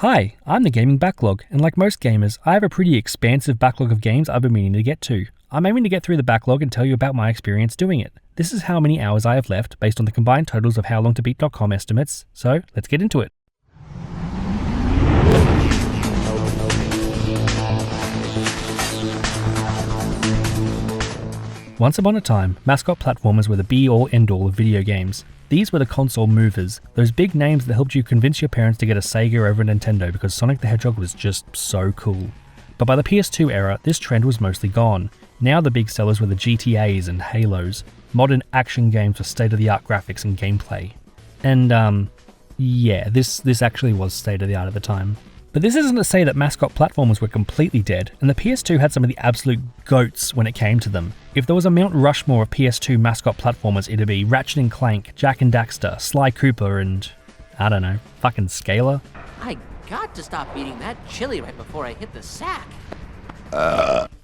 Hi, I'm the Gaming Backlog, and like most gamers, I have a pretty expansive backlog of games I've been meaning to get to. I'm aiming to get through the backlog and tell you about my experience doing it. This is how many hours I have left based on the combined totals of howlongtobeat.com estimates, so let's get into it. Once upon a time, mascot platformers were the be-all end-all of video games. These were the console movers, those big names that helped you convince your parents to get a Sega over a Nintendo because Sonic the Hedgehog was just so cool. But by the PS2 era, this trend was mostly gone. Now the big sellers were the GTAs and Halos, modern action games with state-of-the-art graphics and gameplay. And yeah, this actually was state-of-the-art at the time. But this isn't to say that mascot platformers were completely dead, and the PS2 had some of the absolute goats when it came to them. If there was a Mount Rushmore of PS2 mascot platformers, it'd be Ratchet Clank, Jak and Daxter, Sly Cooper, and I don't know, fucking Scalar. I got to stop eating that chili right before I hit the sack.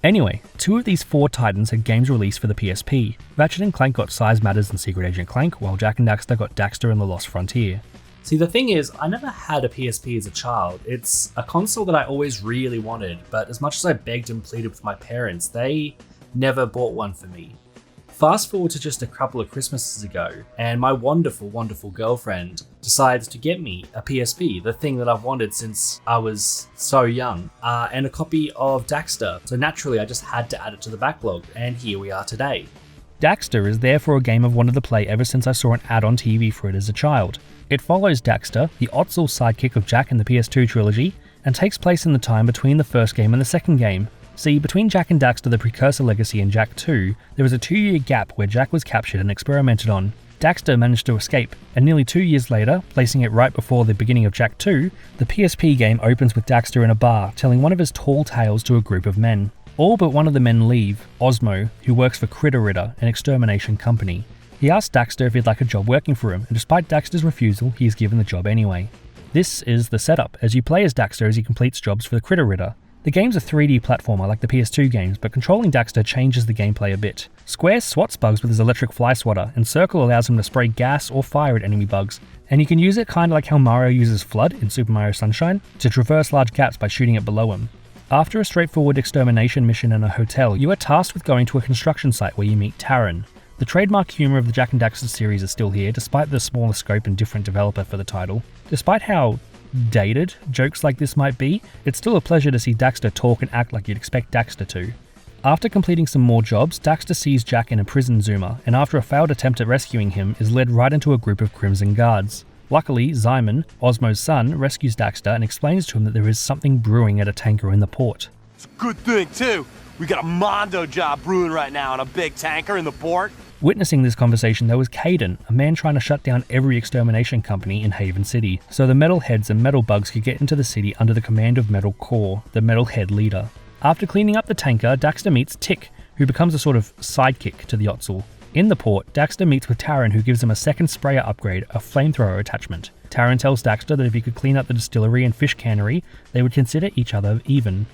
Anyway, two of these four titans had games released for the PSP. Ratchet & Clank got Size Matters and Secret Agent Clank, while Jak and Daxter got Daxter and the Lost Frontier. See, the thing is, I never had a PSP as a child. It's a console that I always really wanted, but as much as I begged and pleaded with my parents, they never bought one for me. Fast forward to just a couple of Christmases ago, and my wonderful, wonderful girlfriend decides to get me a PSP, the thing that I've wanted since I was so young, and a copy of Daxter. So naturally, I just had to add it to the backlog, and here we are today. Daxter is therefore a game I've wanted to play ever since I saw an ad on TV for it as a child. It follows Daxter, the Ottsel sidekick of Jak in the PS2 trilogy, and takes place in the time between the first game and the second game. See, between Jak and Daxter the Precursor Legacy and Jak 2, there was a 2-year gap where Jak was captured and experimented on. Daxter managed to escape, and nearly 2 years later, placing it right before the beginning of Jak 2, the PSP game opens with Daxter in a bar, telling one of his tall tales to a group of men. All but one of the men leave, Osmo, who works for Critter Ritter, an extermination company. He asks Daxter if he'd like a job working for him, and despite Daxter's refusal, he is given the job anyway. This is the setup, as you play as Daxter as he completes jobs for the Critter Ritter. The game's a 3D platformer like the PS2 games, but controlling Daxter changes the gameplay a bit. Square swats bugs with his electric fly swatter, and Circle allows him to spray gas or fire at enemy bugs, and you can use it kinda like how Mario uses Flood in Super Mario Sunshine, to traverse large gaps by shooting it below him. After a straightforward extermination mission in a hotel, you are tasked with going to a construction site where you meet Taran. The trademark humour of the Jak and Daxter series is still here, despite the smaller scope and different developer for the title. Despite how dated jokes like this might be, it's still a pleasure to see Daxter talk and act like you'd expect Daxter to. After completing some more jobs, Daxter sees Jak in a prison zoomer, and after a failed attempt at rescuing him, is led right into a group of Crimson Guards. Luckily, Simon, Osmo's son, rescues Daxter and explains to him that there is something brewing at a tanker in the port. It's a good thing, too. We got a Mondo job brewing right now on a big tanker in the port. Witnessing this conversation though was Caden, a man trying to shut down every extermination company in Haven City, so the metalheads and metal bugs could get into the city under the command of Metal Core, the metalhead leader. After cleaning up the tanker, Daxter meets Tick, who becomes a sort of sidekick to the Ottsel. In the port, Daxter meets with Taran, who gives him a second sprayer upgrade, a flamethrower attachment. Taran tells Daxter that if he could clean up the distillery and fish cannery, they would consider each other even.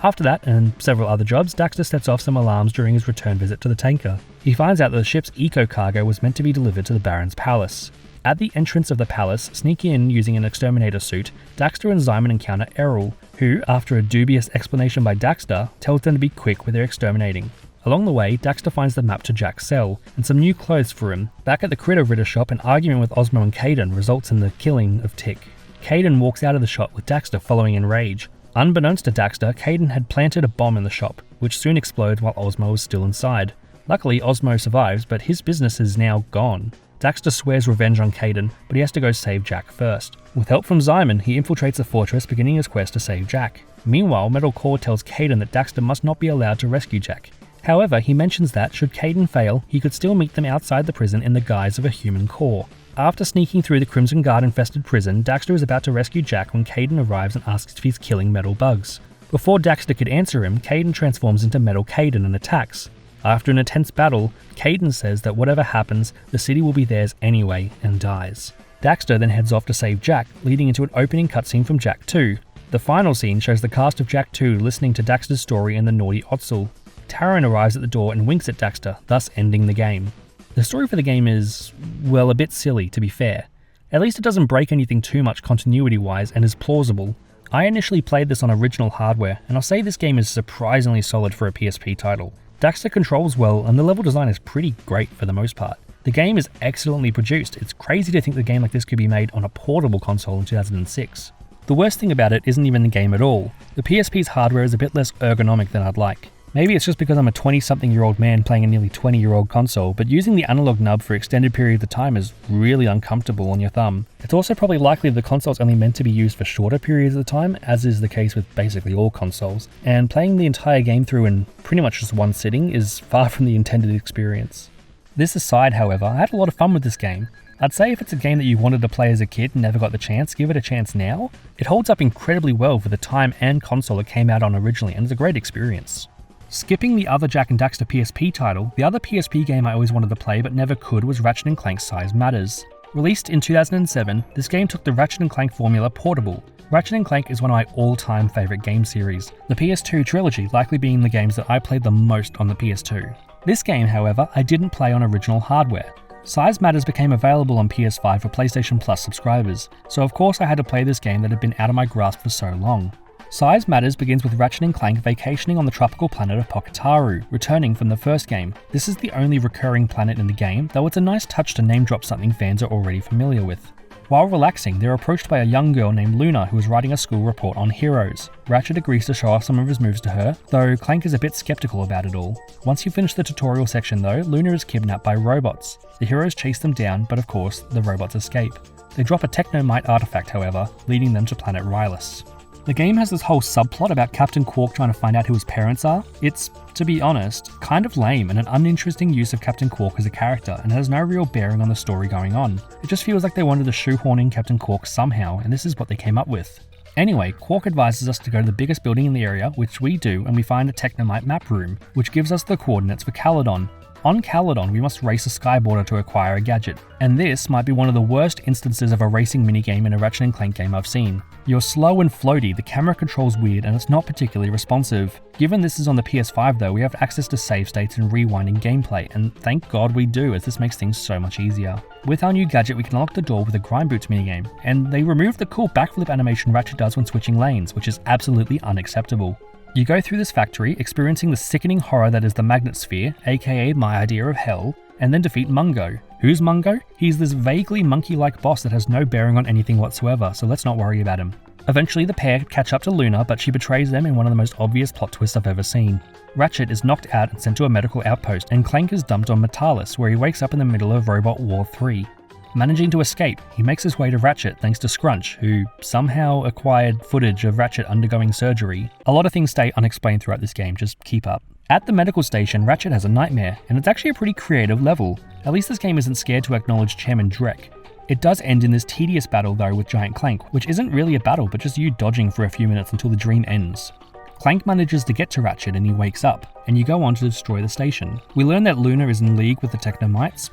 After that, and several other jobs, Daxter sets off some alarms during his return visit to the tanker. He finds out that the ship's eco-cargo was meant to be delivered to the Baron's palace. At the entrance of the palace, sneak in using an exterminator suit, Daxter and Simon encounter Errol, who, after a dubious explanation by Daxter, tells them to be quick with their exterminating. Along the way, Daxter finds the map to Jak's cell, and some new clothes for him. Back at the Critter Ritter shop, an argument with Osmo and Caden results in the killing of Tick. Caden walks out of the shop with Daxter following in rage. Unbeknownst to Daxter, Caden had planted a bomb in the shop, which soon explodes while Osmo is still inside. Luckily, Osmo survives, but his business is now gone. Daxter swears revenge on Caden, but he has to go save Jak first. With help from Simon, he infiltrates the fortress, beginning his quest to save Jak. Meanwhile, Metal Core tells Caden that Daxter must not be allowed to rescue Jak. However, he mentions that, should Caden fail, he could still meet them outside the prison in the guise of a human core. After sneaking through the Crimson Guard-infested prison, Daxter is about to rescue Jak when Caden arrives and asks if he's killing metal bugs. Before Daxter could answer him, Caden transforms into Metal Caden and attacks. After an intense battle, Caden says that whatever happens, the city will be theirs anyway, and dies. Daxter then heads off to save Jak, leading into an opening cutscene from Jak 2. The final scene shows the cast of Jak 2 listening to Daxter's story in the naughty Ottsel. Taran arrives at the door and winks at Daxter, thus ending the game. The story for the game is, well, a bit silly, to be fair. At least it doesn't break anything too much continuity-wise and is plausible. I initially played this on original hardware, and I'll say this game is surprisingly solid for a PSP title. Daxter controls well, and the level design is pretty great for the most part. The game is excellently produced. It's crazy to think that a game like this could be made on a portable console in 2006. The worst thing about it isn't even the game at all. The PSP's hardware is a bit less ergonomic than I'd like. Maybe it's just because I'm a 20-something-year-old man playing a nearly 20-year-old console, but using the analog nub for extended periods of time is really uncomfortable on your thumb. It's also probably likely the console's only meant to be used for shorter periods of time, as is the case with basically all consoles, and playing the entire game through in pretty much just one sitting is far from the intended experience. This aside, however, I had a lot of fun with this game. I'd say if it's a game that you wanted to play as a kid and never got the chance, give it a chance now. It holds up incredibly well for the time and console it came out on originally, and it's a great experience. Skipping the other Jak and Daxter PSP title, the other PSP game I always wanted to play but never could was Ratchet Clank Size Matters. Released in 2007, this game took the Ratchet Clank formula portable. Ratchet Clank is one of my all-time favourite game series, the PS2 trilogy likely being the games that I played the most on the PS2. This game, however, I didn't play on original hardware. Size Matters became available on PS5 for PlayStation Plus subscribers, so of course I had to play this game that had been out of my grasp for so long. Size Matters begins with Ratchet and Clank vacationing on the tropical planet of Poketaru, returning from the first game. This is the only recurring planet in the game, though it's a nice touch to name drop something fans are already familiar with. While relaxing, they're approached by a young girl named Luna who is writing a school report on heroes. Ratchet agrees to show off some of his moves to her, though Clank is a bit skeptical about it all. Once you finish the tutorial section though, Luna is kidnapped by robots. The heroes chase them down, but of course, the robots escape. They drop a Technomite artifact however, leading them to planet Rylus. The game has this whole subplot about Captain Quark trying to find out who his parents are. It's, to be honest, kind of lame and an uninteresting use of Captain Quark as a character and has no real bearing on the story going on. It just feels like they wanted to shoehorn in Captain Quark somehow, and this is what they came up with. Anyway, Quark advises us to go to the biggest building in the area, which we do, and we find a Technomite map room, which gives us the coordinates for Caledon. On Caledon, we must race a skyboarder to acquire a gadget, and this might be one of the worst instances of a racing minigame in a Ratchet & Clank game I've seen. You're slow and floaty, the camera control's weird, and it's not particularly responsive. Given this is on the PS5 though, we have access to save states and rewinding gameplay, and thank God we do, as this makes things so much easier. With our new gadget, we can unlock the door with a grind boots minigame, and they removed the cool backflip animation Ratchet does when switching lanes, which is absolutely unacceptable. You go through this factory, experiencing the sickening horror that is the Magnet Sphere, aka my idea of hell, and then defeat Mungo. Who's Mungo? He's this vaguely monkey-like boss that has no bearing on anything whatsoever, so let's not worry about him. Eventually the pair catch up to Luna, but she betrays them in one of the most obvious plot twists I've ever seen. Ratchet is knocked out and sent to a medical outpost, and Clank is dumped on Metalis, where he wakes up in the middle of Robot War 3. Managing to escape, he makes his way to Ratchet thanks to Scrunch, who somehow acquired footage of Ratchet undergoing surgery. A lot of things stay unexplained throughout this game, just keep up. At the medical station, Ratchet has a nightmare, and it's actually a pretty creative level. At least this game isn't scared to acknowledge Chairman Drek. It does end in this tedious battle though with Giant Clank, which isn't really a battle but just you dodging for a few minutes until the dream ends. Clank manages to get to Ratchet and he wakes up, and you go on to destroy the station. We learn that Luna is in league with the Technomites,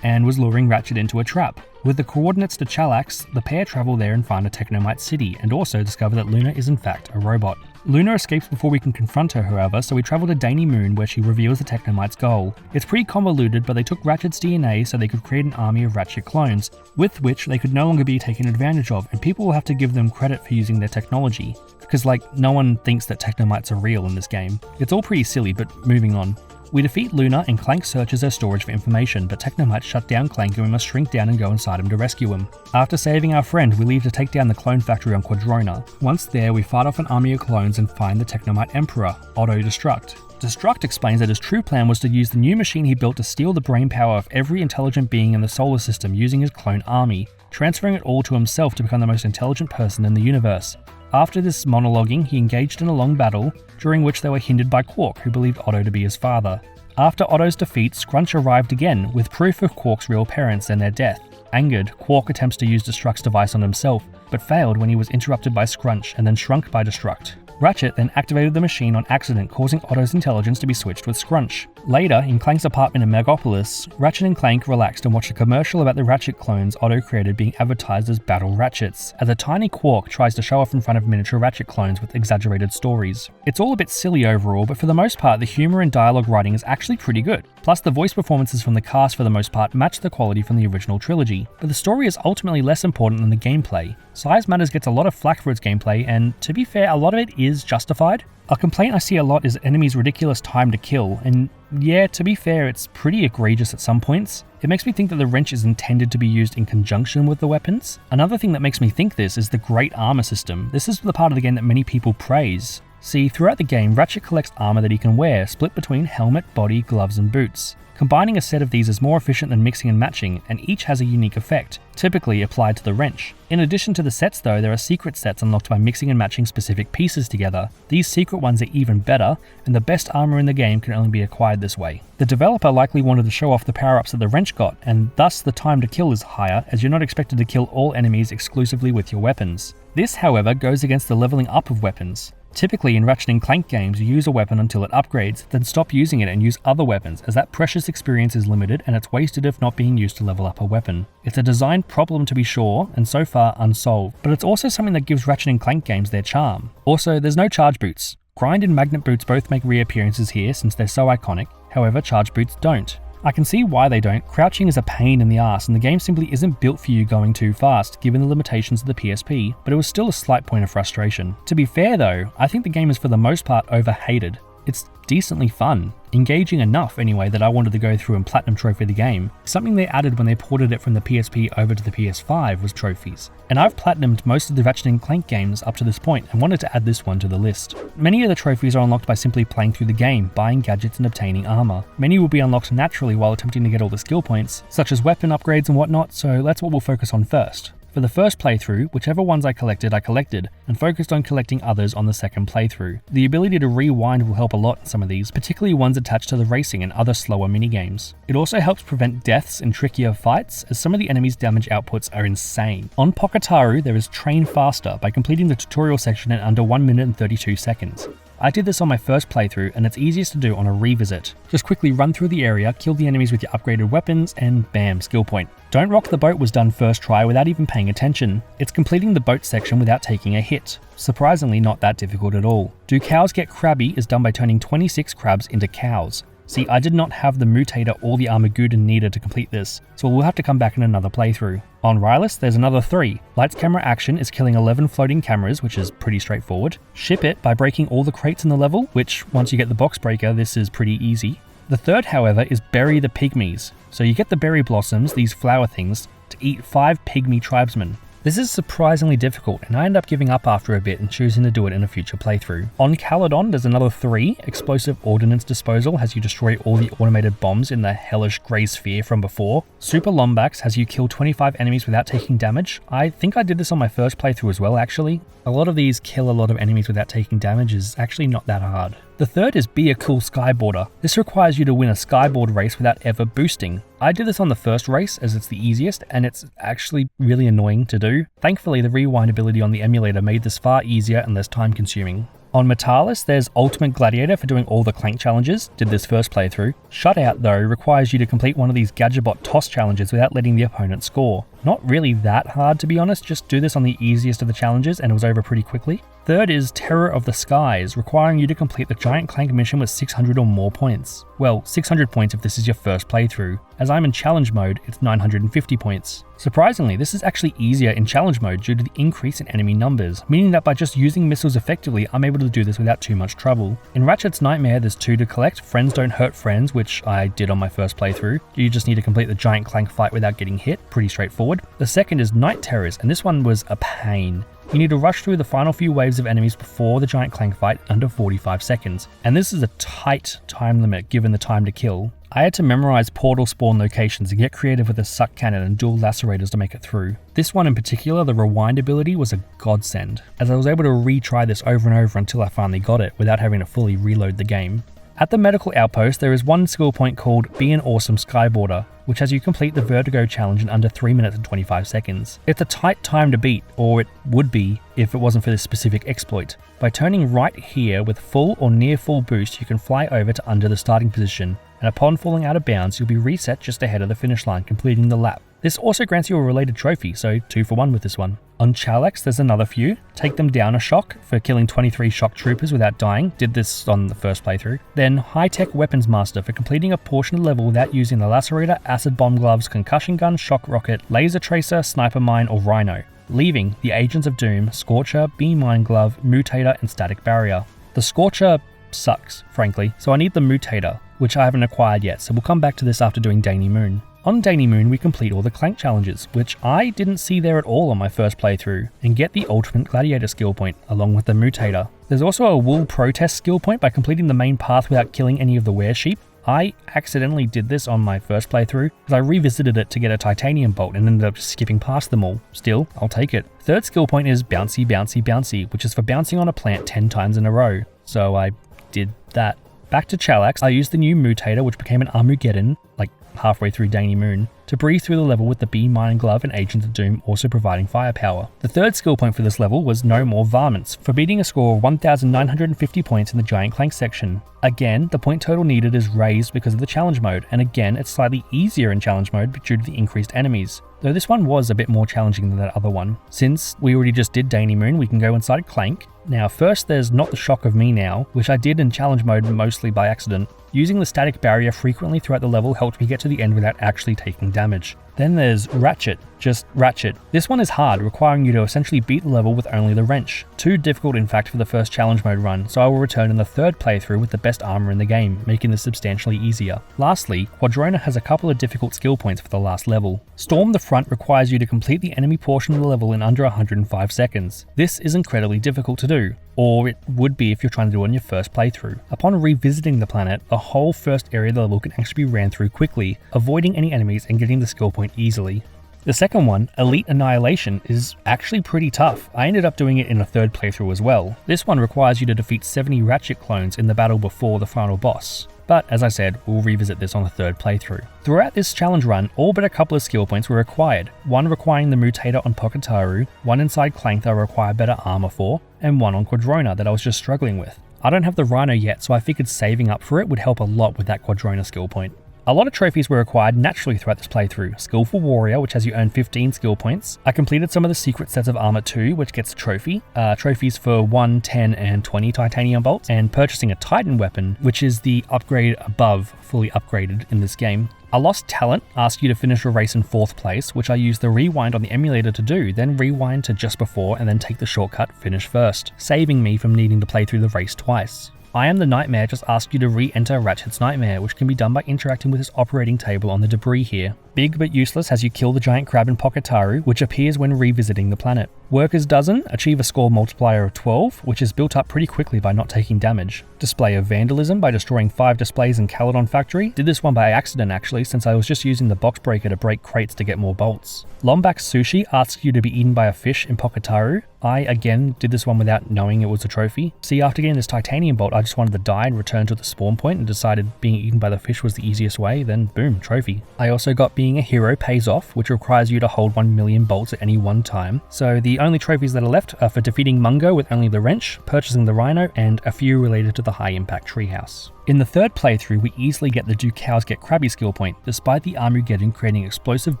and was luring Ratchet into a trap. With the coordinates to Chalax, the pair travel there and find a Technomite city, and also discover that Luna is in fact a robot. Luna escapes before we can confront her however, so we travel to Daney Moon where she reveals the Technomite's goal. It's pretty convoluted, but they took Ratchet's DNA so they could create an army of Ratchet clones, with which they could no longer be taken advantage of, and people will have to give them credit for using their technology. Because no one thinks that Technomites are real in this game. It's all pretty silly, but moving on. We defeat Luna and Clank searches her storage for information, but Technomites shut down Clank and we must shrink down and go inside him to rescue him. After saving our friend, we leave to take down the clone factory on Quadrona. Once there, we fight off an army of clones and find the Technomite Emperor, Otto Destruct. Destruct explains that his true plan was to use the new machine he built to steal the brainpower of every intelligent being in the solar system using his clone army, transferring it all to himself to become the most intelligent person in the universe. After this monologuing, he engaged in a long battle, during which they were hindered by Quark, who believed Otto to be his father. After Otto's defeat, Scrunch arrived again, with proof of Quark's real parents and their death. Angered, Quark attempts to use Destruct's device on himself, but failed when he was interrupted by Scrunch and then shrunk by Destruct. Ratchet then activated the machine on accident, causing Otto's intelligence to be switched with Scrunch. Later, in Clank's apartment in Megapolis, Ratchet and Clank relaxed and watched a commercial about the Ratchet clones Otto created being advertised as Battle Ratchets, as a tiny Quark tries to show off in front of miniature Ratchet clones with exaggerated stories. It's all a bit silly overall, but for the most part the humour and dialogue writing is actually pretty good. Plus the voice performances from the cast for the most part match the quality from the original trilogy. But the story is ultimately less important than the gameplay. Size Matters gets a lot of flack for its gameplay, and to be fair, a lot of it is justified. A complaint I see a lot is enemies' ridiculous time to kill, and yeah, to be fair, it's pretty egregious at some points. It makes me think that the wrench is intended to be used in conjunction with the weapons. Another thing that makes me think this is the great armor system. This is the part of the game that many people praise. See, throughout the game, Ratchet collects armor that he can wear, split between helmet, body, gloves, and boots. Combining a set of these is more efficient than mixing and matching, and each has a unique effect, typically applied to the wrench. In addition to the sets though, there are secret sets unlocked by mixing and matching specific pieces together. These secret ones are even better, and the best armor in the game can only be acquired this way. The developer likely wanted to show off the power-ups that the wrench got, and thus the time to kill is higher, as you're not expected to kill all enemies exclusively with your weapons. This, however, goes against the leveling up of weapons. Typically in Ratchet and Clank games, you use a weapon until it upgrades, then stop using it and use other weapons, as that precious experience is limited and it's wasted if not being used to level up a weapon. It's a design problem to be sure, and so far unsolved, but it's also something that gives Ratchet and Clank games their charm. Also, there's no charge boots. Grind and magnet boots both make reappearances here since they're so iconic, however charge boots don't. I can see why they don't. Crouching is a pain in the ass and the game simply isn't built for you going too fast given the limitations of the PSP, but it was still a slight point of frustration. To be fair though, I think the game is for the most part overhated. It's decently fun, engaging enough anyway that I wanted to go through and platinum trophy the game. Something they added when they ported it from the PSP over to the PS5 was trophies, and I've platinumed most of the Ratchet and Clank games up to this point and wanted to add this one to the list. Many of the trophies are unlocked by simply playing through the game, buying gadgets and obtaining armor. Many will be unlocked naturally while attempting to get all the skill points, such as weapon upgrades and whatnot, so that's what we'll focus on first. For the first playthrough, whichever ones I collected, and focused on collecting others on the second playthrough. The ability to rewind will help a lot in some of these, particularly ones attached to the racing and other slower minigames. It also helps prevent deaths in trickier fights, as some of the enemies' damage outputs are insane. On Poketaru, there is Train Faster by completing the tutorial section in under 1 minute and 32 seconds. I did this on my first playthrough, and it's easiest to do on a revisit. Just quickly run through the area, kill the enemies with your upgraded weapons, and bam, skill point. Don't Rock the Boat was done first try without even paying attention. It's completing the boat section without taking a hit. Surprisingly not that difficult at all. Do Cows Get Crabby is done by turning 26 crabs into cows. See, I did not have the mutator or the Armageddon needed to complete this, so we'll have to come back in another playthrough. On Rylus, there's another 3. Lights Camera Action is killing 11 floating cameras, which is pretty straightforward. Ship It by breaking all the crates in the level, which once you get the box breaker, this is pretty easy. The third, however, is Bury the Pygmies. So you get the berry blossoms, these flower things, to eat 5 pygmy tribesmen. This is surprisingly difficult, and I end up giving up after a bit and choosing to do it in a future playthrough. On Caledon, there's another 3. Explosive Ordnance Disposal has you destroy all the automated bombs in the hellish grey sphere from before. Super Lombax has you kill 25 enemies without taking damage. I think I did this on my first playthrough as well, actually. A lot of these kill a lot of enemies without taking damage is actually not that hard. The third is Be a Cool Skyboarder. This requires you to win a skyboard race without ever boosting. I did this on the first race as it's the easiest, and it's actually really annoying to do. Thankfully, the rewind ability on the emulator made this far easier and less time consuming. On Metalis, there's Ultimate Gladiator for doing all the Clank challenges, did this first playthrough. Shutout though requires you to complete one of these Gadgetbot toss challenges without letting the opponent score. Not really that hard to be honest, just do this on the easiest of the challenges and it was over pretty quickly. Third is Terror of the Skies, requiring you to complete the Giant Clank mission with 600 or more points. Well, 600 points if this is your first playthrough. As I'm in challenge mode, it's 950 points. Surprisingly, this is actually easier in challenge mode due to the increase in enemy numbers, meaning that by just using missiles effectively, I'm able to do this without too much trouble. In Ratchet's Nightmare, there's 2 to collect, Friends Don't Hurt Friends, which I did on my first playthrough. You just need to complete the Giant Clank fight without getting hit, pretty straightforward. The second is Night Terrors, and this one was a pain. You need to rush through the final few waves of enemies before the Giant Clank fight under 45 seconds, and this is a tight time limit given the time to kill. I had to memorize portal spawn locations and get creative with a suck cannon and dual lacerators to make it through. This one in particular, the rewind ability, was a godsend, as I was able to retry this over and over until I finally got it without having to fully reload the game. At the medical outpost, there is one skill point called Be an Awesome Skyboarder. which has you complete the Vertigo challenge in under 3 minutes and 25 seconds. It's a tight time to beat, or it would be if it wasn't for this specific exploit. By turning right here with full or near full boost, you can fly over to under the starting position, and upon falling out of bounds, you'll be reset just ahead of the finish line, completing the lap. This also grants you a related trophy, so 2 for 1 with this one. On Chalex, there's another few. Take them down a shock for killing 23 shock troopers without dying. Did this on the first playthrough. Then High-Tech Weapons Master for completing a portion of the level without using the Lacerator, Acid Bomb Gloves, Concussion Gun, Shock Rocket, Laser Tracer, Sniper Mine, or Rhino. Leaving the Agents of Doom, Scorcher, B-Mine Glove, Mutator, and Static Barrier. The Scorcher sucks, frankly, so I need the Mutator, which I haven't acquired yet, so we'll come back to this after doing Danny Moon. On Danny Moon, we complete all the Clank challenges, which I didn't see there at all on my first playthrough, and get the Ultimate Gladiator skill point, along with the Mutator. There's also a Wool Protest skill point by completing the main path without killing any of the Were-Sheep. I accidentally did this on my first playthrough, because I revisited it to get a Titanium Bolt and ended up skipping past them all. Still, I'll take it. Third skill point is Bouncy Bouncy Bouncy, which is for bouncing on a plant 10 times in a row, so I did that. Back to Chalax, I used the new Mutator, which became an Armageddon, like halfway through Danny Moon, to breathe through the level with the B-Mine Glove and Agents of Doom also providing firepower. The third skill point for this level was No More Varmints, for beating a score of 1,950 points in the Giant Clank section. Again, the point total needed is raised because of the challenge mode, and again, it's slightly easier in challenge mode due to the increased enemies. Though this one was a bit more challenging than that other one. Since we already just did Danny Moon, we can go inside Clank. Now first there's Not the Shock of Me Now, which I did in challenge mode mostly by accident. Using the static barrier frequently throughout the level helped me get to the end without actually taking damage. Then there's Ratchet, just Ratchet. This one is hard, requiring you to essentially beat the level with only the wrench. Too difficult in fact for the first challenge mode run, so I will return in the third playthrough with the best armor in the game, making this substantially easier. Lastly, Quadrona has a couple of difficult skill points for the last level. Storm the Front requires you to complete the enemy portion of the level in under 105 seconds. This is incredibly difficult to do, or it would be if you're trying to do it on your first playthrough. Upon revisiting the planet, the whole first area of the level can actually be ran through quickly, avoiding any enemies and getting the skill point easily. The second one, Elite Annihilation, is actually pretty tough. I ended up doing it in a third playthrough as well. This one requires you to defeat 70 Ratchet clones in the battle before the final boss. But as I said, we'll revisit this on the third playthrough. Throughout this challenge run, all but a couple of skill points were required. One requiring the Mutator on Poketaru, one inside Clank that I require better armor for, and one on Quadrona that I was just struggling with. I don't have the Rhino yet, so I figured saving up for it would help a lot with that Quadrona skill point. A lot of trophies were acquired naturally throughout this playthrough. Skillful Warrior, which has you earn 15 skill points. I completed some of the secret sets of armor too, which gets a trophy. Trophies for 1, 10, and 20 titanium bolts. And purchasing a Titan weapon, which is the upgrade above fully upgraded in this game. A Lost Talent asks you to finish a race in 4th place, which I used the rewind on the emulator to do, then rewind to just before and then take the shortcut finish first, saving me from needing to play through the race twice. I Am the Nightmare just asks you to re-enter Ratchet's Nightmare, which can be done by interacting with his operating table on the debris here. Big but Useless has you kill the giant crab in Poketaru, which appears when revisiting the planet. Worker's Dozen achieve a score multiplier of 12, which is built up pretty quickly by not taking damage. Display of Vandalism by destroying 5 displays in Caledon Factory. Did this one by accident actually, since I was just using the box breaker to break crates to get more bolts. Lombax Sushi asks you to be eaten by a fish in Poketaru. I again did this one without knowing it was a trophy. See, after getting this titanium bolt, I just wanted to die and return to the spawn point and decided being eaten by the fish was the easiest way, then boom, trophy. I also got Being a Hero Pays Off, which requires you to hold 1 million bolts at any one time. So the only trophies that are left are for defeating Mungo with only the wrench, purchasing the Rhino, and a few related to the high impact treehouse. In the third playthrough, we easily get the Do Cows Get Crabby skill point, despite the Armageddon creating explosive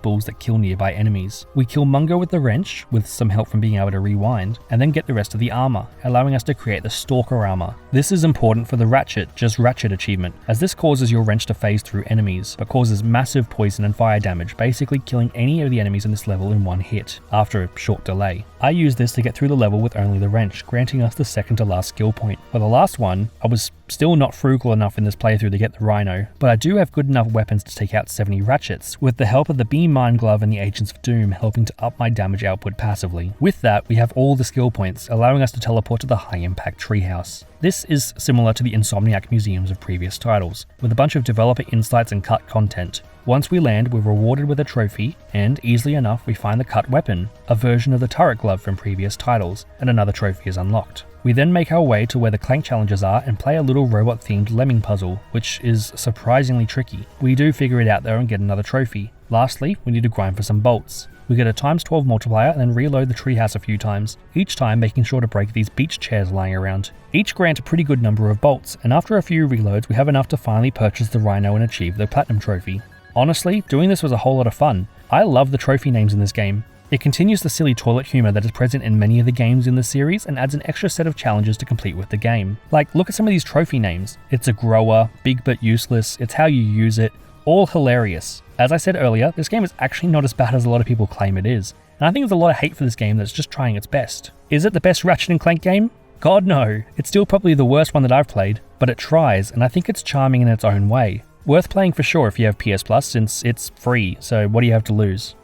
bulls that kill nearby enemies. We kill Mungo with the wrench, with some help from being able to rewind, and then get the rest of the armor, allowing us to create the Stalker armor. This is important for the Ratchet, just Ratchet achievement, as this causes your wrench to phase through enemies, but causes massive poison and fire damage, basically killing any of the enemies in this level in one hit, after a short delay. I used this to get through the level with only the wrench, granting us the second to last skill point. For the last one, I was still not frugal enough in this playthrough to get the Rhino, but I do have good enough weapons to take out 70 Ratchets, with the help of the B-Mine Glove and the Agents of Doom helping to up my damage output passively. With that, we have all the skill points, allowing us to teleport to the high impact treehouse. This is similar to the Insomniac museums of previous titles, with a bunch of developer insights and cut content. Once we land, we're rewarded with a trophy, and easily enough we find the cut weapon, a version of the turret glove from previous titles, and another trophy is unlocked. We then make our way to where the Clank challenges are and play a little robot-themed lemming puzzle, which is surprisingly tricky. We do figure it out though and get another trophy. Lastly, we need to grind for some bolts. We get a ×12 multiplier and then reload the treehouse a few times, each time making sure to break these beach chairs lying around. Each grant a pretty good number of bolts, and after a few reloads we have enough to finally purchase the Rhino and achieve the Platinum trophy. Honestly, doing this was a whole lot of fun. I love the trophy names in this game. It continues the silly toilet humour that is present in many of the games in the series and adds an extra set of challenges to complete with the game. Like, look at some of these trophy names. It's a grower, big but useless, it's how you use it, all hilarious. As I said earlier, this game is actually not as bad as a lot of people claim it is, and I think there's a lot of hate for this game that's just trying its best. Is it the best Ratchet & Clank game? God no, it's still probably the worst one that I've played, but it tries, and I think it's charming in its own way. Worth playing for sure if you have PS Plus, since it's free, so what do you have to lose?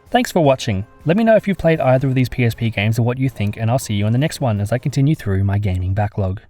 Thanks for watching. Let me know if you've played either of these PSP games or what you think, and I'll see you in the next one as I continue through my gaming backlog.